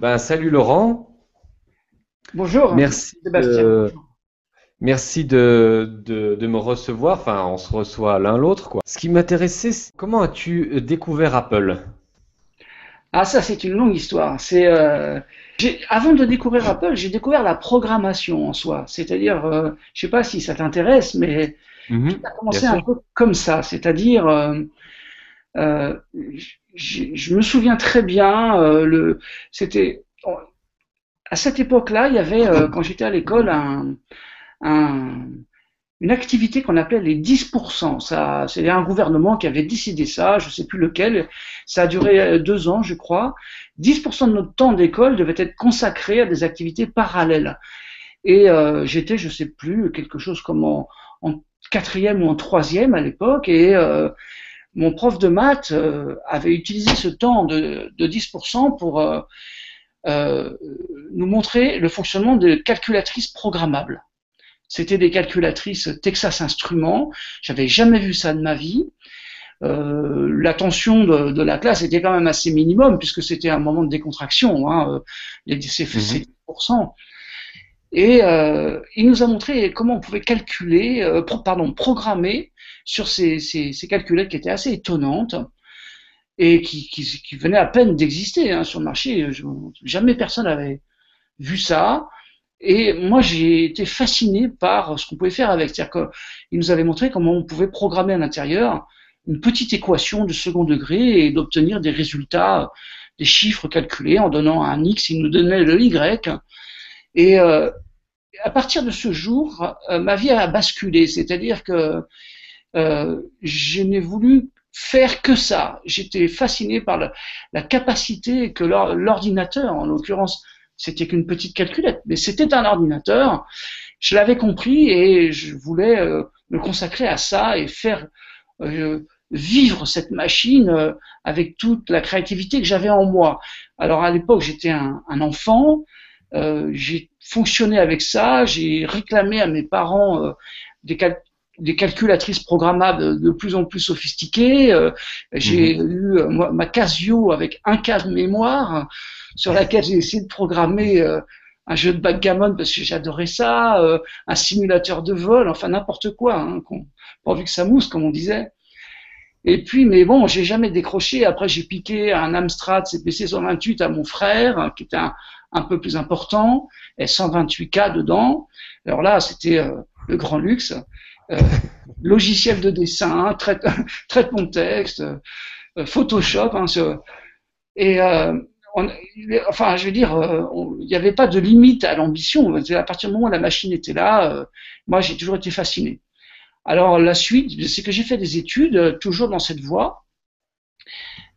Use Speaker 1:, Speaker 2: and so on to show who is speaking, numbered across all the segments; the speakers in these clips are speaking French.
Speaker 1: Ben, salut Laurent,
Speaker 2: Bonjour,
Speaker 1: merci
Speaker 2: Sébastien.
Speaker 1: de, merci de me recevoir, enfin on se reçoit l'un l'autre quoi. Ce qui m'intéressait, c'est comment as-tu découvert Apple?
Speaker 2: Ah, ça, c'est une longue histoire. Avant de découvrir Apple, j'ai découvert la programmation en soi. C'est-à-dire, je sais pas si ça t'intéresse, mais tout
Speaker 1: Mhm,
Speaker 2: a
Speaker 1: bien
Speaker 2: commencé un
Speaker 1: sûr.
Speaker 2: peu comme ça. C'est-à-dire, euh, je me souviens très bien, c'était, à cette époque-là, il y avait, quand j'étais à l'école, un, une activité qu'on appelait les 10%. Ça, c'est un gouvernement qui avait décidé ça, je ne sais plus lequel. Ça a duré 2 ans, je crois. 10% de notre temps d'école devait être consacré à des activités parallèles. Et j'étais, je ne sais plus, quelque chose comme en quatrième ou en troisième à l'époque. Et mon prof de maths avait utilisé ce temps de 10% pour euh, nous montrer le fonctionnement de calculatrices programmables. C'était des calculatrices Texas Instruments. J'avais jamais vu ça de ma vie. L'attention de la classe était quand même assez minimum puisque c'était un moment de décontraction. Hein, c'est
Speaker 1: Mhm.
Speaker 2: 10%. Et il nous a montré comment on pouvait calculer, programmer sur ces calculettes qui étaient assez étonnantes et qui venaient à peine d'exister hein, sur le marché. Jamais personne n'avait vu ça. Et moi, j'ai été fasciné par ce qu'on pouvait faire avec. C'est-à-dire qu'il nous avait montré comment on pouvait programmer à l'intérieur une petite équation de second degré et d'obtenir des résultats, des chiffres calculés en donnant un X, il nous donnait le Y. Et à partir de ce jour, ma vie a basculé. C'est-à-dire que je n'ai voulu faire que ça. J'étais fasciné par la capacité que l'ordinateur, en l'occurrence, c'était qu'une petite calculette, mais c'était un ordinateur. Je l'avais compris et je voulais me consacrer à ça et faire vivre cette machine avec toute la créativité que j'avais en moi. Alors à l'époque, j'étais un enfant, j'ai fonctionné avec ça, j'ai réclamé à mes parents des, cal des calculatrices programmables de plus en plus sophistiquées. J'ai
Speaker 1: Mhm.
Speaker 2: eu ma Casio avec un cas de mémoire sur laquelle j'ai essayé de programmer un jeu de backgammon parce que j'adorais ça, un simulateur de vol, enfin n'importe quoi, hein, pourvu que ça mousse, comme on disait. Et puis, mais bon, j'ai jamais décroché. Après, j'ai piqué un Amstrad CPC 128 à mon frère, qui était un peu plus important, et 128K dedans. Alors là, c'était le grand luxe. Euh, Logiciel de dessin, traitement de texte, Photoshop. Hein, et enfin, je veux dire, il n'y avait pas de limite à l'ambition. À partir du moment où la machine était là, moi, j'ai toujours été fasciné. Alors la suite, c'est que j'ai fait des études toujours dans cette voie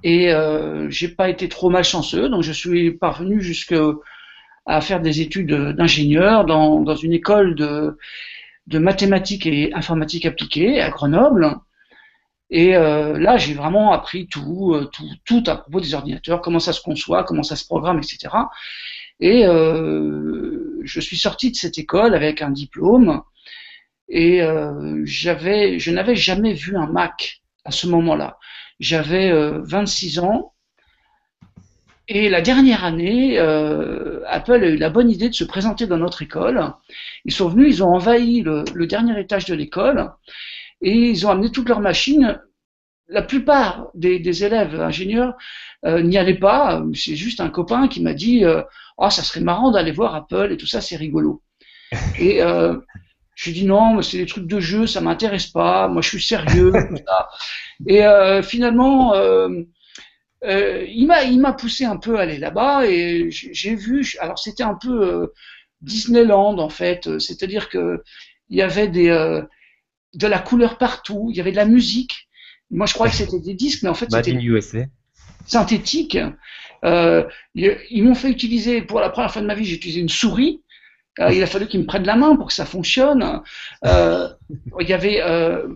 Speaker 2: et j'ai pas été trop malchanceux, donc je suis parvenu jusqu'à faire des études d'ingénieur dans une école de mathématiques et informatique appliquée à Grenoble. Et là, j'ai vraiment appris tout à propos des ordinateurs, comment ça se conçoit, comment ça se programme, etc. Et je suis sorti de cette école avec un diplôme et je n'avais jamais vu un Mac à ce moment-là. J'avais 26 ans et la dernière année, Apple a eu la bonne idée de se présenter dans notre école. Ils sont venus, ils ont envahi le dernier étage de l'école et ils ont amené toutes leurs machines. La plupart des élèves ingénieurs n'y allaient pas. C'est juste un copain qui m'a dit oh, ça serait marrant d'aller voir Apple et tout ça, c'est rigolo. Et je lui ai dit non, mais c'est des trucs de jeu, ça m'intéresse pas. Moi, je suis sérieux, tout ça. Et finalement, il m'a poussé un peu à aller là-bas et j'ai vu. Alors, c'était un peu Disneyland en fait. C'est-à-dire que il y avait de la couleur partout, il y avait de la musique. Moi, je croyais que c'était des disques, mais en fait,
Speaker 1: Made
Speaker 2: c'était
Speaker 1: in USA.
Speaker 2: synthétique. Ils m'ont fait utiliser, pour la première fois de ma vie, j'ai utilisé une souris. Il a fallu qu'il me prenne la main pour que ça fonctionne. Euh, il y avait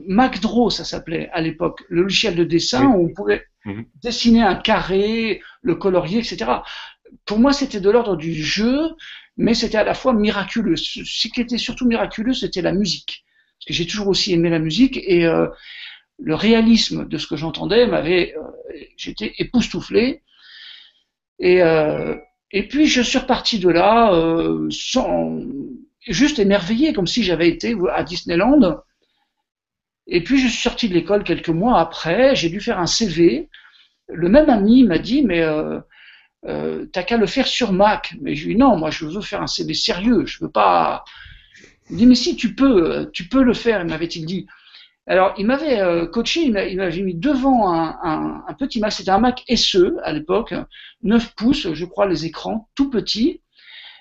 Speaker 2: MacDraw, ça s'appelait à l'époque, le logiciel de dessin
Speaker 1: Oui.
Speaker 2: où on pouvait
Speaker 1: Mhm.
Speaker 2: dessiner un carré, le colorier, etc. Pour moi, c'était de l'ordre du jeu, mais c'était à la fois miraculeux. Ce qui était surtout miraculeux, c'était la musique. Parce que j'ai toujours aussi aimé la musique et le réalisme de ce que j'entendais j'étais époustouflé. Et, euh, et puis je suis reparti de là juste émerveillé, comme si j'avais été à Disneyland. Et puis je suis sorti de l'école quelques mois après, j'ai dû faire un CV. Le même ami m'a dit, mais t'as qu'à le faire sur Mac. Mais je lui ai dit, non, moi je veux faire un CV sérieux, je veux pas. Il me dit, mais si, tu peux le faire, m'avait-il dit. Alors, il m'avait coaché, il m'avait mis devant un petit Mac, c'était un Mac SE à l'époque, 9 pouces, je crois, les écrans, tout petits.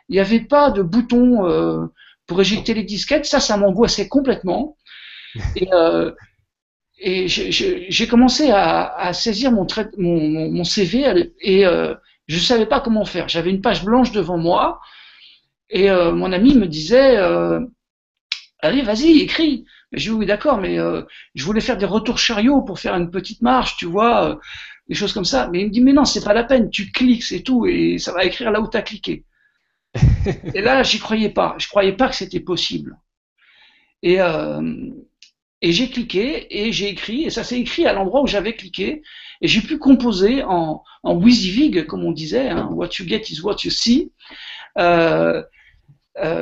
Speaker 2: Il n'y avait pas de bouton pour éjecter les disquettes, ça m'angoissait complètement. Et, euh, et j'ai commencé à saisir mon CV et je ne savais pas comment faire. J'avais une page blanche devant moi et mon ami me disait allez, vas-y, écris. Mais je dis oui, d'accord, mais je voulais faire des retours chariots pour faire une petite marche, tu vois, des choses comme ça. Mais il me dit, mais non, c'est pas la peine, tu cliques, c'est tout, et ça va écrire là où tu as cliqué. Et là, j'y croyais pas. Je croyais pas que c'était possible. Et, euh, et j'ai cliqué, et j'ai écrit, et ça s'est écrit à l'endroit où j'avais cliqué, et j'ai pu composer en WYSIWYG, comme on disait, hein, what you get is what you see. Euh,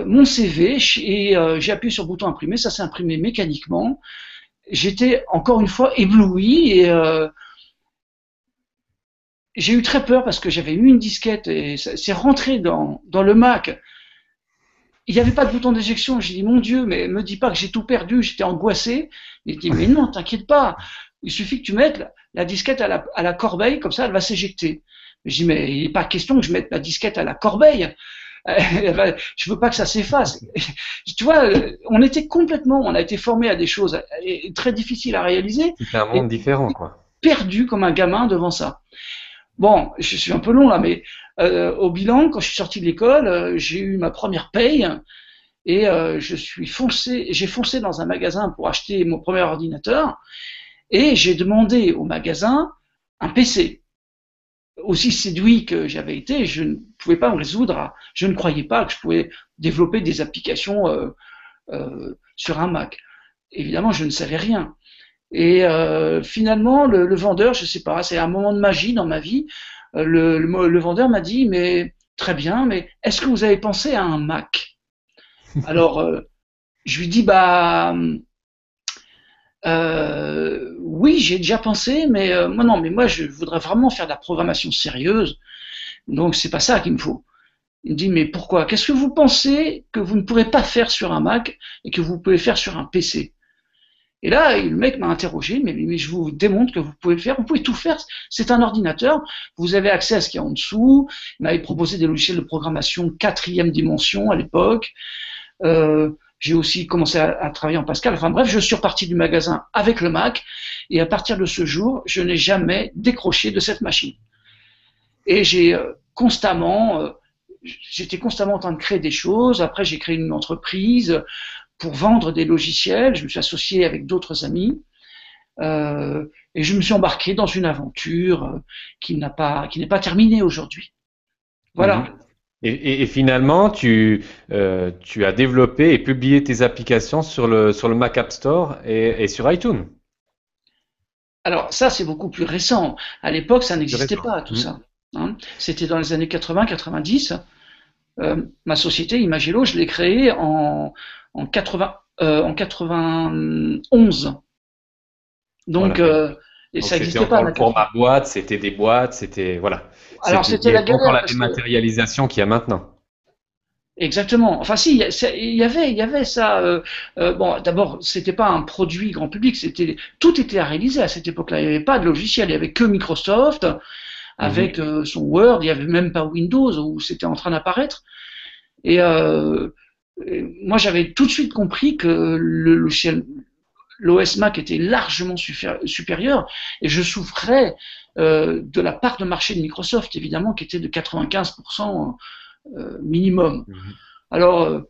Speaker 2: mon CV et j'ai appuyé sur le bouton imprimer, ça s'est imprimé mécaniquement. J'étais encore une fois ébloui et j'ai eu très peur parce que j'avais eu une disquette et c'est rentré dans le Mac. Il n'y avait pas de bouton d'éjection. J'ai dit mon Dieu, mais me dis pas que j'ai tout perdu. J'étais angoissé. Il dit mais non, t'inquiète pas. Il suffit que tu mettes la disquette à la corbeille, comme ça elle va s'éjecter. Je dis mais il n'est pas question que je mette la disquette à la corbeille. Je veux pas que ça s'efface. Tu vois, on a été formé à des choses très difficiles à réaliser
Speaker 1: C'était un
Speaker 2: et
Speaker 1: monde différent, quoi.
Speaker 2: perdu comme un gamin devant ça. Bon, je suis un peu long là, mais au bilan, quand je suis sorti de l'école, j'ai eu ma première paye et j'ai foncé dans un magasin pour acheter mon premier ordinateur et j'ai demandé au magasin un PC. Aussi séduit que j'avais été, je ne pouvais pas me résoudre je ne croyais pas que je pouvais développer des applications sur un Mac. Évidemment, je ne savais rien. Et finalement, le vendeur, je sais pas, c'est un moment de magie dans ma vie. Le vendeur m'a dit, mais très bien, mais est-ce que vous avez pensé à un Mac? Alors, je lui dis, bah oui, j'ai déjà pensé, mais moi non, mais moi je voudrais vraiment faire de la programmation sérieuse, donc c'est pas ça qu'il me faut. Il me dit, mais pourquoi? Qu'est-ce que vous pensez que vous ne pourrez pas faire sur un Mac et que vous pouvez faire sur un PC? Et là, le mec m'a interrogé, mais je vous démontre que vous pouvez le faire, vous pouvez tout faire. C'est un ordinateur, vous avez accès à ce qu'il y a en dessous. Il m'avait proposé des logiciels de programmation quatrième dimension à l'époque. J'ai aussi commencé à travailler en Pascal. Enfin bref, je suis reparti du magasin avec le Mac et à partir de ce jour, je n'ai jamais décroché de cette machine. Et j'étais constamment en train de créer des choses. Après, j'ai créé une entreprise pour vendre des logiciels. Je me suis associé avec d'autres amis et je me suis embarqué dans une aventure qui n'est pas terminée aujourd'hui.
Speaker 1: Mhm.
Speaker 2: Voilà.
Speaker 1: Et finalement, tu as développé et publié tes applications sur le Mac App Store et sur iTunes.
Speaker 2: Alors ça, c'est beaucoup plus récent. À l'époque, ça
Speaker 1: C'est
Speaker 2: n'existait
Speaker 1: récent.
Speaker 2: pas, tout
Speaker 1: Mhm.
Speaker 2: ça. Hein. C'était dans les années 80-90. Ma société Imagelo, je l'ai créée en 91. Donc,
Speaker 1: Voilà.
Speaker 2: et
Speaker 1: Donc
Speaker 2: ça
Speaker 1: c'était
Speaker 2: n'existait pas
Speaker 1: encore
Speaker 2: à
Speaker 1: le
Speaker 2: la 80.
Speaker 1: format boîte, c'était des boîtes, c'était voilà.
Speaker 2: Alors
Speaker 1: Il
Speaker 2: c'était
Speaker 1: n'y
Speaker 2: la
Speaker 1: avait pas encore
Speaker 2: galère
Speaker 1: la
Speaker 2: parce que
Speaker 1: dématérialisation qu'il y a maintenant.
Speaker 2: exactement. Enfin si, il y avait ça. Bon, d'abord, c'était pas un produit grand public, tout était à réaliser à cette époque-là. Il n'y avait pas de logiciel, il y avait que Microsoft avec
Speaker 1: Mhm.
Speaker 2: son Word. Il n'y avait même pas Windows où c'était en train d'apparaître. Et moi, j'avais tout de suite compris que le logiciel, l'OS Mac était largement supérieur et je souffrais de la part de marché de Microsoft, évidemment, qui était de 95% minimum.
Speaker 1: Mhm.
Speaker 2: Alors,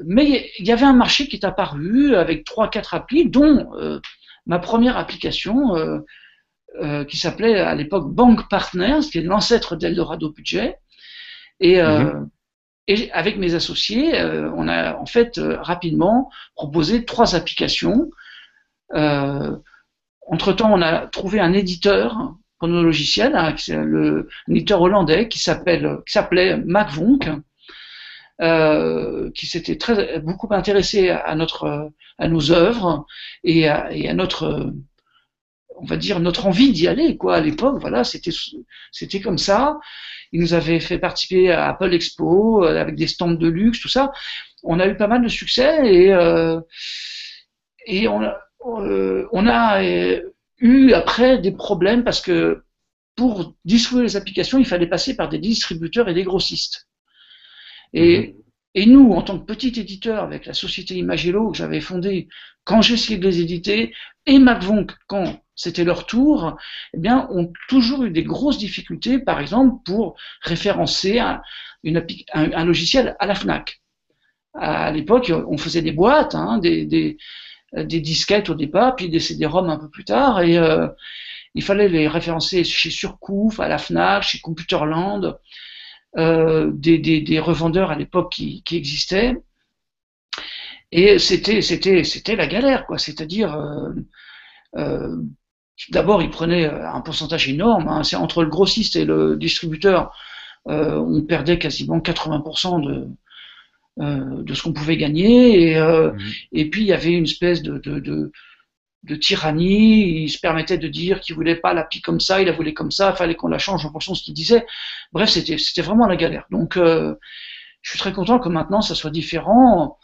Speaker 2: mais il y avait un marché qui est apparu avec 3-4 applis, dont ma première application qui s'appelait à l'époque Bank Partners, qui est l'ancêtre d'Eldorado Budget. Et,
Speaker 1: Mhm.
Speaker 2: et avec mes associés, on a en fait rapidement proposé 3 applications. Euh, Entre-temps, on a trouvé un éditeur pour nos logiciels, hein, un éditeur hollandais qui s'appelait MacVonk, qui s'était beaucoup intéressé à nos œuvres et à notre, on va dire, notre envie d'y aller, quoi. À l'époque, voilà, c'était comme ça. Il nous avait fait participer à Apple Expo avec des stands de luxe, tout ça. On a eu pas mal de succès et on a eu après des problèmes parce que pour distribuer les applications, il fallait passer par des distributeurs et des grossistes. Et,
Speaker 1: Mhm.
Speaker 2: et nous, en tant que petit éditeur, avec la société Imagello que j'avais fondée quand j'ai essayé de les éditer, et MacVonk quand c'était leur tour, eh bien, ont toujours eu des grosses difficultés, par exemple, pour référencer un logiciel à la FNAC. À l'époque, on faisait des boîtes, hein, des disquettes au départ, puis des CD-ROM un peu plus tard, et il fallait les référencer chez Surcouf, à la FNAC, chez Computerland, des revendeurs à l'époque qui existaient. Et c'était la galère, quoi. C'est-à-dire, euh, d'abord, ils prenaient un pourcentage énorme. Hein. C'est entre le grossiste et le distributeur, on perdait quasiment 80% de ce qu'on pouvait gagner.
Speaker 1: Mhm.
Speaker 2: Et puis, il y avait une espèce de tyrannie. Il se permettait de dire qu'il voulait pas l'appli comme ça, il la voulait comme ça, il fallait qu'on la change en fonction de ce qu'il disait. Bref, c'était vraiment la galère. Donc, je suis très content que maintenant ça soit différent.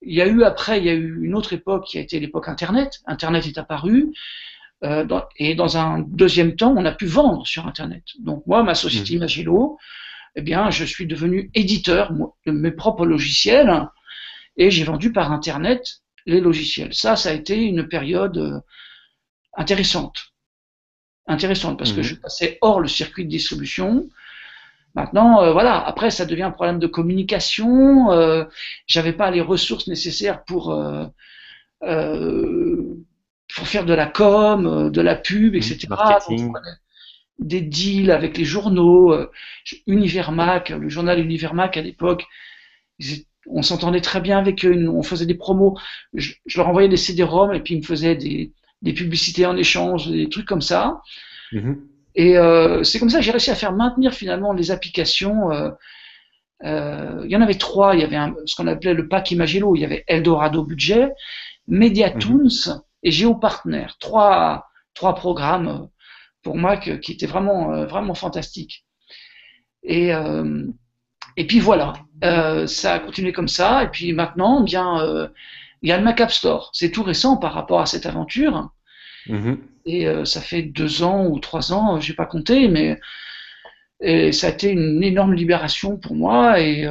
Speaker 2: Il y a eu une autre époque qui a été l'époque Internet. Internet est apparu. Et dans un deuxième temps, on a pu vendre sur Internet. Donc moi, ma société
Speaker 1: Mhm.
Speaker 2: Imagelo, eh bien, je suis devenu éditeur de mes propres logiciels et j'ai vendu par Internet les logiciels. Ça a été une période intéressante. Intéressante parce que je
Speaker 1: Mhm.
Speaker 2: passais hors le circuit de distribution. Maintenant, voilà, après, ça devient un problème de communication. J'avais pas les ressources nécessaires euh, pour faire de la com, de la pub,
Speaker 1: Mhm.
Speaker 2: etc. Donc, je
Speaker 1: Marketing.
Speaker 2: prenais des deals avec les journaux, Univermac, le journal Univermac à l'époque, on s'entendait très bien avec eux, on faisait des promos, je leur envoyais des CD-ROM et puis ils me faisaient des publicités en échange, des trucs comme ça.
Speaker 1: Mhm.
Speaker 2: Et c'est comme ça que j'ai réussi à faire maintenir finalement les applications. Il y en avait 3, il y avait ce qu'on appelait le pack Imagelo, il y avait Eldorado Budget,
Speaker 1: Mhm.
Speaker 2: Mediatoons et GeoPartner. Trois programmes pour moi qui étaient vraiment fantastiques. Et, euh, et puis voilà, ça a continué comme ça. Et puis maintenant, bien, il y a le Mac App Store. C'est tout récent par rapport à cette aventure.
Speaker 1: Mhm.
Speaker 2: Et ça fait 2 ans ou 3 ans, j'ai pas compté, mais et ça a été une énorme libération pour moi. Et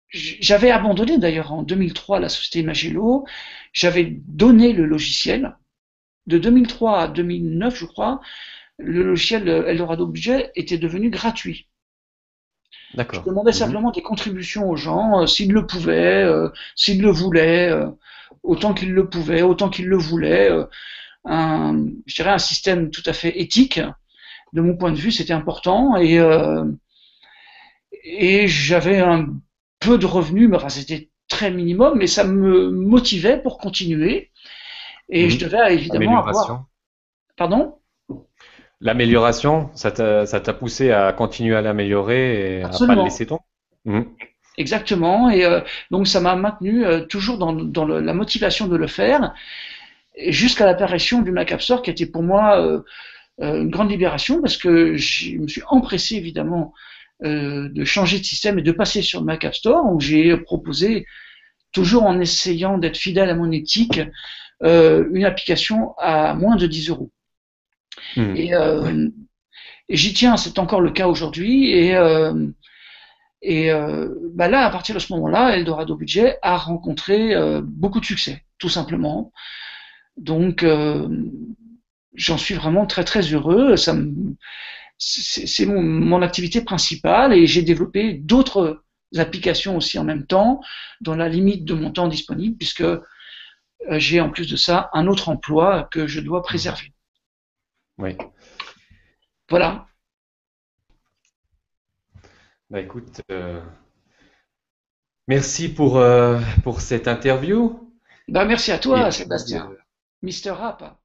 Speaker 2: j'avais abandonné d'ailleurs en 2003 la société Magello. J'avais donné le logiciel. De 2003 à 2009, je crois, le logiciel Eldorado Budget était devenu gratuit. Je
Speaker 1: D'accord.
Speaker 2: demandais
Speaker 1: Mhm.
Speaker 2: simplement des contributions aux gens, s'ils le pouvaient, s'ils le voulaient, autant qu'ils le pouvaient, autant qu'ils le voulaient. Je dirais un système tout à fait éthique. De mon point de vue, c'était important et j'avais un peu de revenus, mais enfin, c'était très minimum, mais ça me motivait pour continuer. Et je
Speaker 1: Mhm.
Speaker 2: devais évidemment avoir.
Speaker 1: Amélioration.
Speaker 2: Pardon?
Speaker 1: L'amélioration, ça t'a poussé à continuer à l'améliorer et à pas le
Speaker 2: Absolument.
Speaker 1: laisser tomber. Mhm.
Speaker 2: Exactement. Et donc ça m'a maintenu toujours dans la motivation de le faire, jusqu'à l'apparition du Mac App Store, qui était pour moi une grande libération, parce que je me suis empressé évidemment de changer de système et de passer sur le Mac App Store, où j'ai proposé, toujours en essayant d'être fidèle à mon éthique, une application à moins de 10 euros.
Speaker 1: Mhm.
Speaker 2: Et, et j'y tiens, c'est encore le cas aujourd'hui. Et bah là, à partir de ce moment-là, Eldorado Budget a rencontré beaucoup de succès, tout simplement. Donc, j'en suis vraiment très très heureux. C'est mon activité principale et j'ai développé d'autres applications aussi en même temps, dans la limite de mon temps disponible, puisque j'ai en plus de ça un autre emploi que je dois préserver.
Speaker 1: Oui.
Speaker 2: Voilà.
Speaker 1: Bah écoute, merci pour cette interview.
Speaker 2: Ben, merci à
Speaker 1: Et
Speaker 2: toi,
Speaker 1: puis,
Speaker 2: Sébastien. Mister Rap.